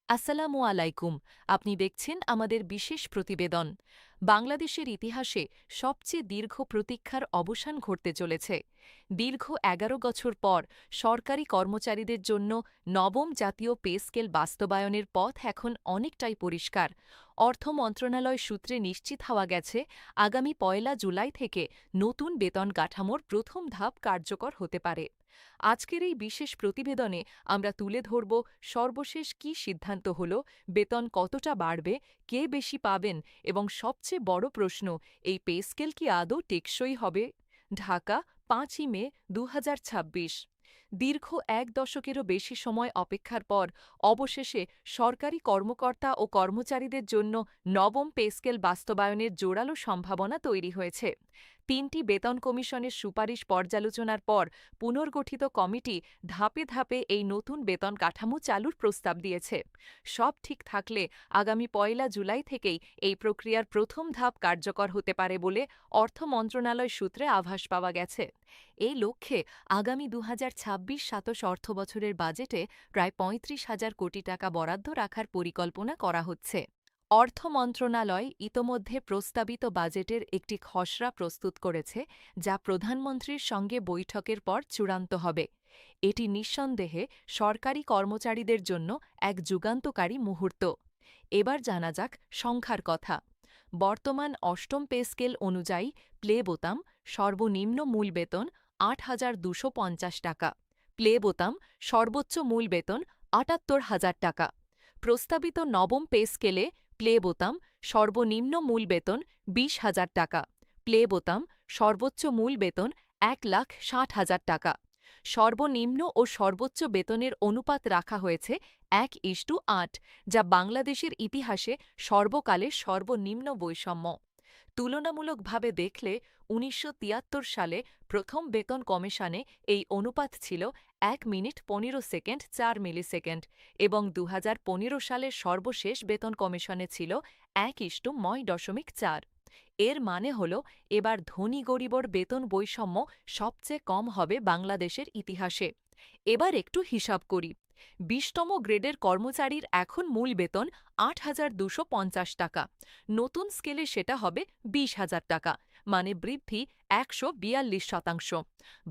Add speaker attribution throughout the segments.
Speaker 1: আসসালামু আলাইকুম। আপনি দেখছেন আমাদের বিশেষ প্রতিবেদন। বাংলাদেশের ইতিহাসে সবচেয়ে দীর্ঘ প্রতীক্ষার অবসান ঘটতে চলেছে। দীর্ঘ ১১ বছর পর সরকারি কর্মচারীদের জন্য নবম জাতীয় পে স্কেল বাস্তবায়নের পথ এখন অনেকটাই পরিষ্কার। অর্থ মন্ত্রণালয় সূত্রে নিশ্চিত হওয়া গেছে, আগামী ১ জুলাই থেকে নতুন বেতন কাঠামোর প্রথম ধাপ কার্যকর হতে পারে। আজকের এই বিশেষ প্রতিবেদনে আমরা তুলে ধরব সর্বশেষ কী সিদ্ধান্ত হল, বেতন কতটা বাড়বে, কে বেশি পাবেন এবং সবচেয়ে বড় প্রশ্ন, এই পে স্কেল কি আদৌ টেকসই হবে। ঢাকা, ৫ই মে ২০২৬। দীর্ঘ ১ দশকেরও বেশি সময় অপেক্ষার পর অবশেষে সরকারি কর্মকর্তা ও কর্মচারীদের জন্য নবম পে স্কেল বাস্তবায়নের জোরালো সম্ভাবনা তৈরি হয়েছে। ৩টি বেতন কমিশনের সুপারিশ পর্যালোচনার পর পুনর্গঠিত কমিটি ধাপে ধাপে এই নতুন বেতন কাঠামো চালুর প্রস্তাব দিয়েছে। সব ঠিক থাকলে আগামী ১ জুলাই থেকেই এই প্রক্রিয়ার প্রথম ধাপ কার্যকর হতে পারে বলে অর্থ মন্ত্রণালয় সূত্রে আভাস পাওয়া গেছে। এই লক্ষ্যে আগামী ২০২৬-২৭ অর্থবছরের বাজেটে প্রায় ৩৫,০০০ কোটি টাকা বরাদ্দ রাখার পরিকল্পনা করা হচ্ছে। অর্থ মন্ত্রণালয় ইতোমধ্যে প্রস্তাবিত বাজেটের একটি খসড়া প্রস্তুত করেছে, যা প্রধানমন্ত্রীর সঙ্গে বৈঠকের পর চূড়ান্ত হবে। এটি নিঃসন্দেহে সরকারি কর্মচারীদের জন্য এক যুগান্তকারী মুহূর্ত। এবার জানা যাক সংখ্যার কথা। বর্তমান অষ্টম পে স্কেল অনুযায়ী প্লে বোতাম সর্বনিম্ন মূল বেতন ৮,২৫০ টাকা, প্লে বোতাম সর্বোচ্চ মূল বেতন ৭৮,০০০ টাকা। প্রস্তাবিত নবম পে স্কেলে প্লে বোতাম সর্বনিম্ন মূল বেতন ২০,০০০ টাকা, প্লে বোতাম সর্বোচ্চ মূল বেতন ১,৬০,০০০ টাকা। সর্বনিম্ন ও সর্বোচ্চ বেতনের অনুপাত রাখা হয়েছে ১:৮, যা বাংলাদেশের ইতিহাসে সর্বকালের সর্বনিম্ন বৈষম্য। তুলনামূলকভাবে দেখলে ১৯৭৩ সালে প্রথম বেতন কমিশনে এই অনুপাত ছিল ১ মিনিট ১৫ সেকেন্ড ৪ মিলিসেকেন্ড এবং ২০১৫ সালের সর্বশেষ বেতন কমিশনে ছিল ১:৯.৪। এর মানে হল, এবার ধনী গরিবর বেতন বৈষম্য সবচেয়ে কম হবে বাংলাদেশের ইতিহাসে। এবার একটু হিসাব করি। ২০তম গ্রেডের কর্মচারীর এখন মূল বেতন ৮,২৫০ টাকা। নতুন স্কেলে সেটা হবে ২০,০০০ টাকা, মানে বৃদ্ধি ১৪২%।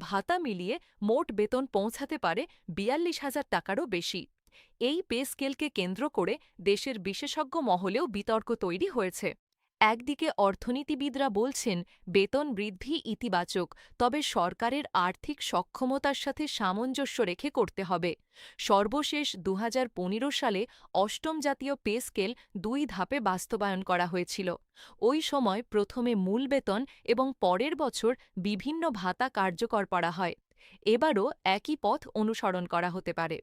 Speaker 1: ভাতা মিলিয়ে মোট বেতন পৌঁছাতে পারে ৪২,০০০ টাকারও বেশি। এই পে স্কেলকে কেন্দ্র করে দেশের বিশেষজ্ঞ মহলেও বিতর্ক তৈরি হয়েছে। একদিকে অর্থনীতিবিদরা বলছেন, বেতন বৃদ্ধি ইতিবাচক, তবে সরকারের আর্থিক সক্ষমতার সাথে সামঞ্জস্য রেখে করতে হবে। সর্বশেষ ২০১৫ সালে অষ্টম জাতীয় পে স্কেল ২ ধাপে বাস্তবায়ন করা হয়েছিল। ওই সময় প্রথমে মূল বেতন এবং পরের বছর বিভিন্ন ভাতা কার্যকর করা হয়। এবারও একই পথ অনুসরণ করা হতে পারে।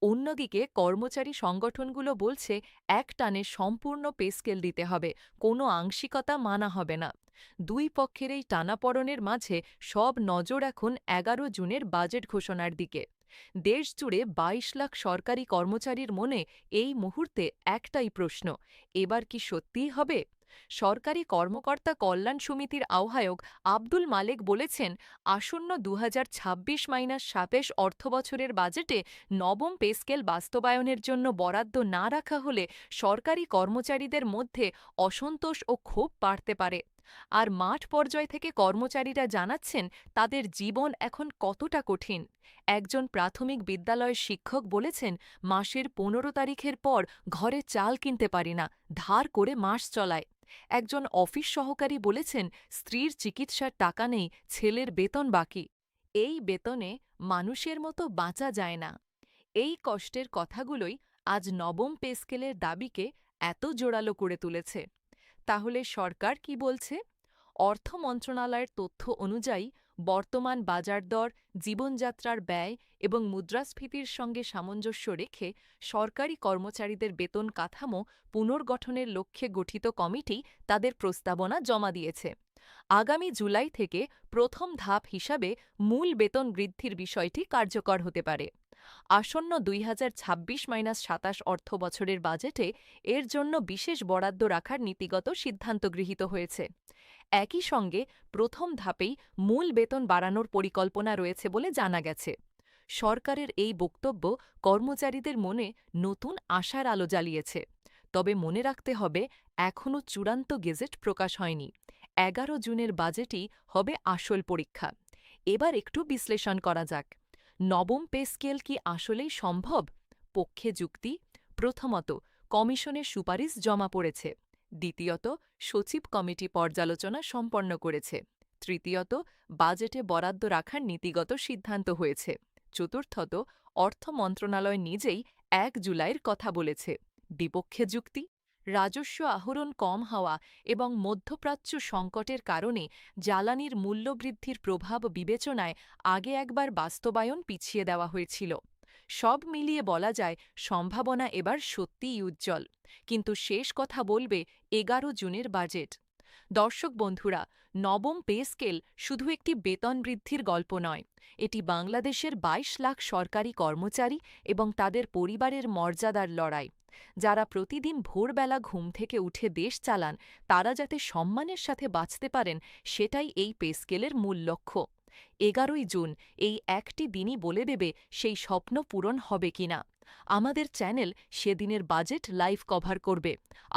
Speaker 1: অন্যদিকে কর্মচারী সংগঠনগুলো বলছে, একটানে সম্পূর্ণ পে স্কেল দিতে হবে, কোনো আংশিকতা মানা হবে না। দুই পক্ষের এই টানাপড়েনের মাঝে সব নজর এখন ১১ জুনের বাজেট ঘোষণার দিকে। দেশজুড়ে ২২ লাখ সরকারি কর্মচারীর মনে এই মুহূর্তে একটাই প্রশ্ন, এবার কি সত্যিই হবে? সরকারি কর্মকর্তা কল্যাণ সমিতির আহ্বায়ক আব্দুল মালেক বলেছেন, আসন্ন ২০২৬-২৭ অর্থবছরের বাজেটে নবম পে স্কেল বাস্তবায়নের জন্য বরাদ্দ না রাখা হলে সরকারি কর্মচারীদের মধ্যে অসন্তোষ ও ক্ষোভ বাড়তে পারে। আর মাঠ পর্যায় থেকে কর্মচারীরা জানাচ্ছেন, তাদের জীবন এখন কতটা কঠিন। একজন প্রাথমিক বিদ্যালয়ের শিক্ষক বলেছেন, মাসের ১৫ তারিখের পর ঘরে চাল কিনতে পারি না, ধার করে মাস চলায়। একজন অফিস সহকারী বলেছেন, স্ত্রীর চিকিৎসার টাকা নেই, ছেলের বেতন বাকি। এই বেতনে মানুষের মতো বাঁচা যায় না। এই কষ্টের কথাগুলোই আজ নবম পে স্কেলের দাবিকে এত জোরালো করে তুলেছে। তাহলে সরকার কি বলছে? অর্থ মন্ত্রণালয়ের তথ্য অনুযায়ী বর্তমান বাজার দর, জীবনযাত্রার ব্যয় এবং মুদ্রাস্ফীতির সঙ্গে সামঞ্জস্য রেখে সরকারি কর্মচারীদের বেতন কাঠামো পুনর্গঠনের লক্ষ্যে গঠিত কমিটি তাদের প্রস্তাবনা জমা দিয়েছে। আগামী জুলাই থেকে প্রথম ধাপ হিসাবে মূল বেতন বৃদ্ধির বিষয়টি কার্যকর হতে পারে। আসন্ন ২০২৬-২৭ অর্থবছরের বাজেটে এর জন্য বিশেষ বরাদ্দ রাখার নীতিগত সিদ্ধান্ত গৃহীত হয়েছে। একই সঙ্গে প্রথম ধাপেই মূল বেতন বাড়ানোর পরিকল্পনা রয়েছে বলে জানা গেছে। সরকারের এই বক্তব্য কর্মচারীদের মনে নতুন আশার আলো জ্বালিয়েছে। তবে মনে রাখতে হবে, এখনও চূড়ান্ত গেজেট প্রকাশ হয়নি। 11 জুনের বাজেটই হবে আসল পরীক্ষা। এবার একটু বিশ্লেষণ করা যাক। নবম পে স্কেল কি আসলেই সম্ভব? পক্ষে যুক্তি: প্রথমত, কমিশনের সুপারিশ জমা পড়েছে। দ্বিতীয়ত, সচিব কমিটি পর্যালোচনা সম্পন্ন করেছে। তৃতীয়ত, বাজেটে বরাদ্দ রাখার নীতিগত সিদ্ধান্ত হয়েছে। চতুর্থত, অর্থ মন্ত্রণালয় নিজেই 1 জুলাইয়ের কথা বলেছে। বিপক্ষে যুক্তি: রাজস্ব আহরণ কম হওয়া এবং মধ্যপ্রাচ্য সংকটের কারণে জ্বালানির মূল্যবৃদ্ধির প্রভাব বিবেচনায় আগে একবার বাস্তবায়ন পিছিয়ে দেওয়া হয়েছিল। সব মিলিয়ে বলা যায়, সম্ভাবনা এবার সত্যিই উজ্জ্বল। কিন্তু শেষ কথা বলবে 11 জুনের বাজেট। দর্শক বন্ধুরা, নবম পে স্কেল শুধু একটি বেতন বৃদ্ধির গল্প নয়, এটি বাংলাদেশের 22 লাখ সরকারি কর্মচারী এবং তাদের পরিবারের মর্যাদার লড়াই। যারা প্রতিদিন ভোরবেলা ঘুম থেকে উঠে দেশ চালান, তারা যাতে সম্মানের সাথে বাঁচতে পারেন, সেটাই এই পে স্কেলের মূল লক্ষ্য। 11ই জুন এই একটি দিনই বলে দেবে সেই স্বপ্ন পূরণ হবে কিনা। আমাদের চ্যানেল সেদিনের বাজেট লাইভ কভার করবে।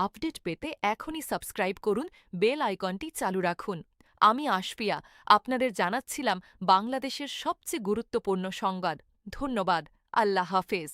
Speaker 1: আপডেট পেতে এখনই সাবস্ক্রাইব করুন, বেল আইকনটি চালু রাখুন। আমি আশফিয়া, আপনাদের জানাচ্ছিলাম বাংলাদেশের সবচেয়ে গুরুত্বপূর্ণ সংবাদ। ধন্যবাদ। আল্লাহ হাফেজ।